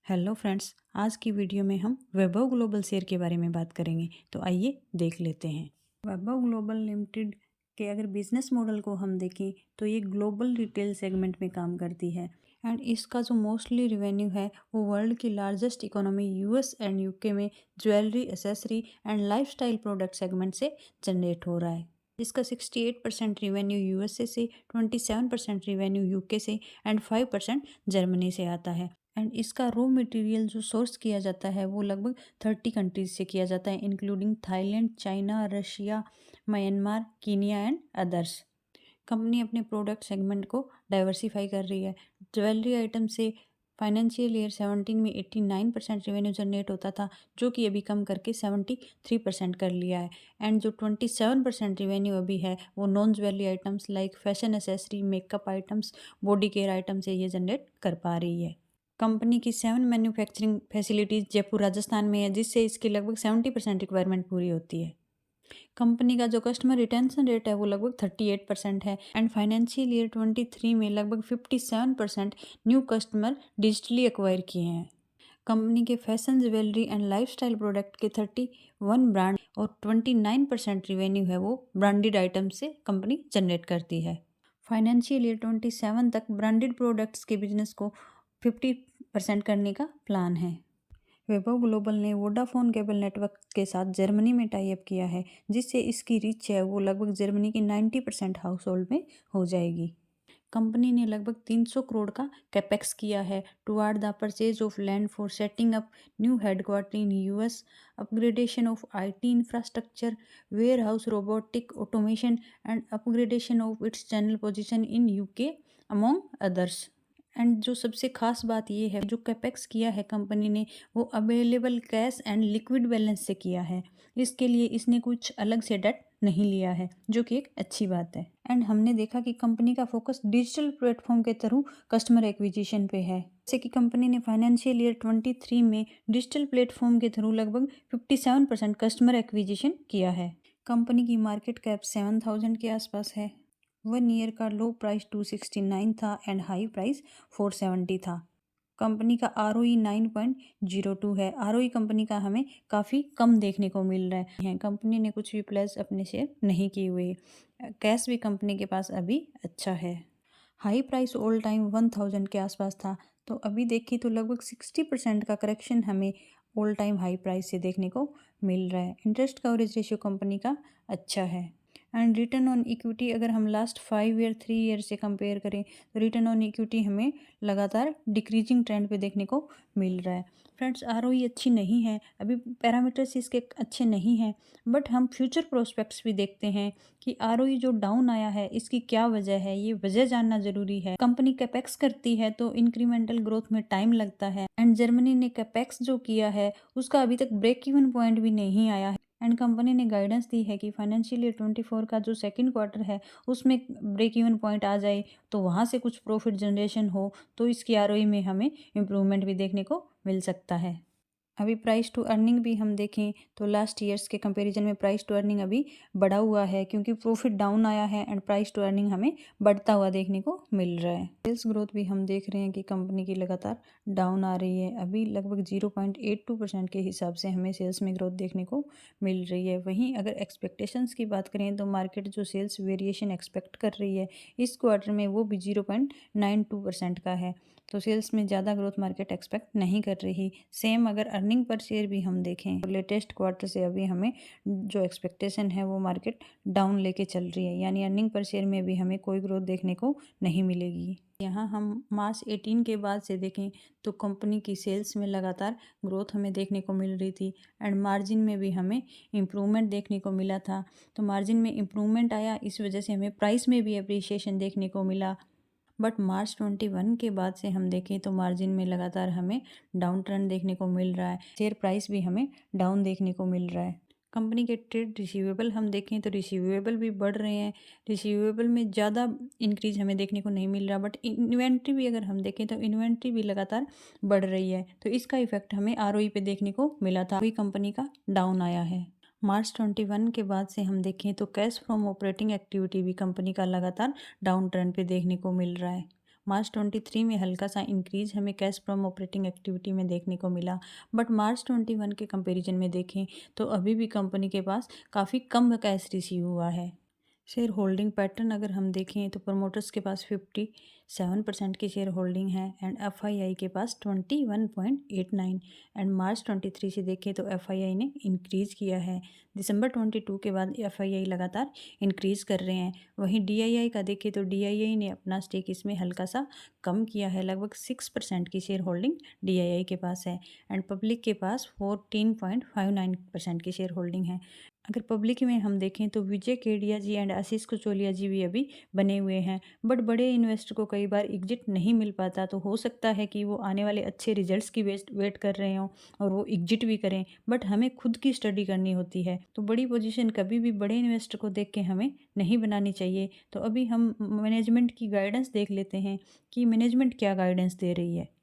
Hello friends, आज की video में हम वैभव ग्लोबल शेयर के बारे में बात करेंगे। तो आइए देख लेते हैं। वैभव ग्लोबल लिमिटेड के अगर बिजनेस मॉडल को हम देखें तो ये ग्लोबल रिटेल सेगमेंट में काम करती है एंड इसका जो मोस्टली रिवेन्यू है वो वर्ल्ड की largest economy US and UK में jewellery, accessory and lifestyle product segment से जनरेट हो रहा है। इसका 68% रिवेन्यू यूएसए से, 27% रिवेन्यू यूके से एंड 5% जर्मनी से आता है। एंड इसका रॉ मटेरियल जो सोर्स किया जाता है वो लगभग 30 कंट्रीज से किया जाता है, including Thailand, China, Russia, Myanmar, Kenya and others. Company अपने प्रोडक्ट सेगमेंट को डाइवर्सिफाई कर रही है। ज्वेलरी आइटम से फाइनेंशियल ईयर 17 में 89% रेवेन्यू जनरेट होता था, जो कि अभी कम करके 73% कर लिया है। एंड जो 27% रेवेन्यू अभी है वो non jewellery items like fashion accessory, makeup items, body care item से ये जनरेट कर पा रही है। कंपनी की 7 मैन्युफैक्चरिंग फैसिलिटीज़ जयपुर राजस्थान में है, जिससे इसकी लगभग 70% रिक्वायरमेंट पूरी होती है। कंपनी का जो कस्टमर रिटेंशन रेट है वो लगभग 38% है एंड फाइनेंशियल ईयर 23 में लगभग 57% न्यू कस्टमर डिजिटली एक्वायर किए हैं। कंपनी के fashion, jewellery and lifestyle product के 31 ब्रांड और 29% रिवेन्यू है वो ब्रांडेड आइटम से कंपनी जनरेट करती है। फाइनेंशियल ईयर 27 तक ब्रांडेड प्रोडक्ट्स के बिजनेस को 50% करने का प्लान है। वैभव ग्लोबल ने वोडाफोन केबल नेटवर्क के साथ जर्मनी में टाई अप किया है, जिससे इसकी रीच है वो लगभग जर्मनी की 90% हाउस होल्ड में हो जाएगी। कंपनी ने लगभग 300 करोड़ का कैपेक्स किया है toward the purchase of land for setting up new headquarter in US, upgradation of IT infrastructure, warehouse, robotic automation and upgradation of its channel position in UK among others. And जो सबसे खास बात ये है, जो capex किया है company ने वो available cash and liquid balance से किया है। इसके लिए इसने कुछ अलग से डेट नहीं लिया है, जो कि एक अच्छी बात है। एंड हमने देखा कि कंपनी का फोकस डिजिटल प्लेटफॉर्म के थ्रू कस्टमर एक्विजिशन पे है। जैसे कि कंपनी ने फाइनेंशियल ईयर 23 में डिजिटल प्लेटफॉर्म के थ्रू लगभग 57% कस्टमर एक्विजिशन किया है। कंपनी की मार्केट कैप 7000 के आसपास है। 1 ईयर का लो प्राइस 269 था एंड हाई प्राइस 470 था। कंपनी का ROE 9.02 है। ROE कंपनी का हमें काफ़ी कम देखने को मिल रहा है। कंपनी ने कुछ भी प्लेस अपने शेयर नहीं किए हुए। कैश भी कंपनी के पास अभी अच्छा है। हाई प्राइस ऑल टाइम 1000 के आसपास था, तो अभी देखिए तो लगभग 60% का करेक्शन हमें ऑल टाइम हाई प्राइस से देखने को मिल रहा है। इंटरेस्ट कवरेज रेशियो कंपनी का अच्छा है। एंड रिटर्न ऑन इक्विटी अगर हम लास्ट 5 ईयर 3 ईयर से कंपेयर करें तो रिटर्न ऑन इक्विटी हमें लगातार डिक्रीजिंग ट्रेंड पे देखने को मिल रहा है। फ्रेंड्स, ROE अच्छी नहीं है, अभी पैरामीटर्स इसके अच्छे नहीं हैं, बट हम फ्यूचर प्रोस्पेक्ट्स भी देखते हैं कि ROE जो डाउन आया है इसकी क्या वजह है, ये वजह जानना जरूरी है। कंपनी कैपेक्स करती है तो इंक्रीमेंटल ग्रोथ में टाइम लगता है एंड जर्मनी ने कैपेक्स जो किया है उसका अभी तक ब्रेक इवन पॉइंट भी नहीं आया है। एंड कंपनी ने गाइडेंस दी है कि फाइनेंशियल ईयर 24 का जो सेकंड क्वार्टर है उसमें ब्रेक इवन पॉइंट आ जाए तो वहाँ से कुछ प्रॉफिट जनरेशन हो तो इसकी ROE में हमें इम्प्रूवमेंट भी देखने को मिल सकता है। अभी प्राइस टू अर्निंग भी हम देखें तो लास्ट ईयर्स के कंपैरिजन में प्राइस टू अर्निंग अभी बढ़ा हुआ है, क्योंकि प्रॉफिट डाउन आया है एंड प्राइस टू अर्निंग हमें बढ़ता हुआ देखने को मिल रहा है। सेल्स ग्रोथ भी हम देख रहे हैं कि कंपनी की लगातार डाउन आ रही है। अभी लगभग 0.82% के हिसाब से हमें सेल्स में ग्रोथ देखने को मिल रही है। वहीं अगर एक्सपेक्टेशंस की बात करें तो मार्केट जो सेल्स वेरिएशन एक्सपेक्ट कर रही है इस क्वार्टर में वो भी 0.92% का है, तो सेल्स में ज़्यादा ग्रोथ मार्केट एक्सपेक्ट नहीं कर रही। सेम अगर अर्निंग पर शेयर भी हम देखें तो लेटेस्ट क्वार्टर से अभी हमें जो एक्सपेक्टेशन है वो मार्केट डाउन लेके चल रही है, यानी अर्निंग पर शेयर में भी हमें कोई ग्रोथ देखने को नहीं मिलेगी। यहाँ हम मार्च 18 के बाद से देखें तो कंपनी की सेल्स में लगातार ग्रोथ हमें देखने को मिल रही थी एंड मार्जिन में भी हमें इम्प्रूवमेंट देखने को मिला था। तो मार्जिन में इम्प्रूवमेंट आया, इस वजह से हमें प्राइस में भी अप्रिसिएशन देखने को मिला। बट मार्च 21 के बाद से हम देखें तो मार्जिन में लगातार हमें डाउन ट्रेंड देखने को मिल रहा है। शेयर प्राइस भी हमें डाउन देखने को मिल रहा है। कंपनी के ट्रेड रिसीवेबल हम देखें तो रिसीवेबल भी बढ़ रहे हैं। रिसीवेबल में ज़्यादा इंक्रीज हमें देखने को नहीं मिल रहा, बट इन्वेंट्री भी अगर हम देखें तो इन्वेंट्री भी लगातार बढ़ रही है, तो इसका इफेक्ट हमें ROE पे देखने को मिला था। वही कंपनी का डाउन आया है। मार्च 21 के बाद से हम देखें तो कैश फ्रॉम ऑपरेटिंग एक्टिविटी भी कंपनी का लगातार डाउन ट्रेंड पे देखने को मिल रहा है। मार्च 23 में हल्का सा इंक्रीज हमें कैश फ्रॉम ऑपरेटिंग एक्टिविटी में देखने को मिला, बट मार्च 21 के कंपैरिजन में देखें तो अभी भी कंपनी के पास काफ़ी कम कैश रिसीव हुआ है। शेयर होल्डिंग पैटर्न अगर हम देखें तो प्रमोटर्स के पास 57% की शेयर होल्डिंग है एंड एफआईआई के पास 21.89 एंड मार्च 23 से देखें तो एफआईआई ने इंक्रीज़ किया है। दिसंबर 22 के बाद एफआईआई लगातार इंक्रीज़ कर रहे हैं। वहीं डीआईआई का देखें तो डीआईआई ने अपना स्टेक इसमें हल्का सा कम किया है, लगभग 6% की शेयर होल्डिंग डीआईआई के पास है एंड पब्लिक के पास 14.59% की शेयर होल्डिंग है। अगर पब्लिक में हम देखें तो विजय केडिया जी एंड आशीष कुचोलिया जी भी अभी बने हुए हैं, बट बड़े इन्वेस्टर को कई बार एग्जिट नहीं मिल पाता, तो हो सकता है कि वो आने वाले अच्छे रिजल्ट्स की वेट कर रहे हों और वो एग्जिट भी करें, बट हमें खुद की स्टडी करनी होती है। तो बड़ी पोजीशन कभी भी बड़े इन्वेस्टर को देख के हमें नहीं बनानी चाहिए। तो अभी हम मैनेजमेंट की गाइडेंस देख लेते हैं कि मैनेजमेंट क्या गाइडेंस दे रही है।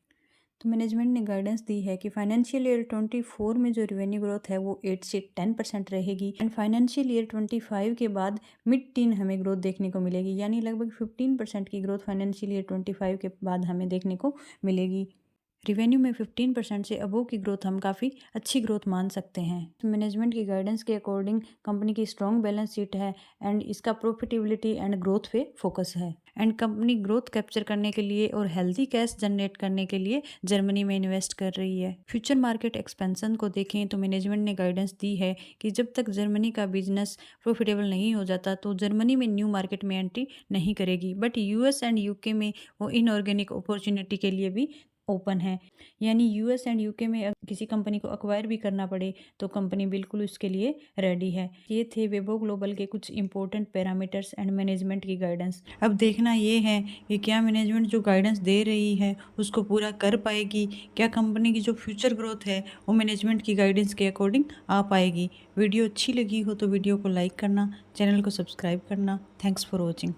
तो मैनेजमेंट ने गाइडेंस दी है कि फाइनेंशियल ईयर 24 में जो रेवेन्यू ग्रोथ है वो 8 से 10% रहेगी एंड फाइनेंशियल ईयर 25 के बाद मिड टीन हमें ग्रोथ देखने को मिलेगी, यानी लगभग 15% की ग्रोथ फाइनेंशियल ईयर 25 के बाद हमें देखने को मिलेगी। रिवेन्यू में 15% से अबोव की ग्रोथ हम काफ़ी अच्छी ग्रोथ मान सकते हैं। मैनेजमेंट की गाइडेंस के अकॉर्डिंग कंपनी की स्ट्रॉन्ग बैलेंस शीट है एंड इसका प्रॉफिटेबिलिटी एंड ग्रोथ पे फोकस है एंड कंपनी ग्रोथ कैप्चर करने के लिए और हेल्दी कैश जनरेट करने के लिए जर्मनी में इन्वेस्ट कर रही है। फ्यूचर मार्केट एक्सपेंशन को देखें तो मैनेजमेंट ने गाइडेंस दी है कि जब तक जर्मनी का बिजनेस प्रॉफिटेबल नहीं हो जाता तो जर्मनी में न्यू मार्केट में एंट्री नहीं करेगी, बट यूएस एंड यूके में वो इनऑर्गेनिक अपॉर्चुनिटी के लिए भी ओपन है, यानी यूएस एंड यूके में अगर किसी कंपनी को अक्वायर भी करना पड़े तो कंपनी बिल्कुल उसके लिए रेडी है। ये थे वैभव ग्लोबल के कुछ इंपॉर्टेंट पैरामीटर्स एंड मैनेजमेंट की गाइडेंस। अब देखना ये है कि क्या मैनेजमेंट जो गाइडेंस दे रही है उसको पूरा कर पाएगी, क्या कंपनी की जो फ्यूचर ग्रोथ है वो मैनेजमेंट की गाइडेंस के अकॉर्डिंग आ पाएगी। वीडियो अच्छी लगी हो तो वीडियो को लाइक करना, चैनल को सब्सक्राइब करना। Thanks for watching.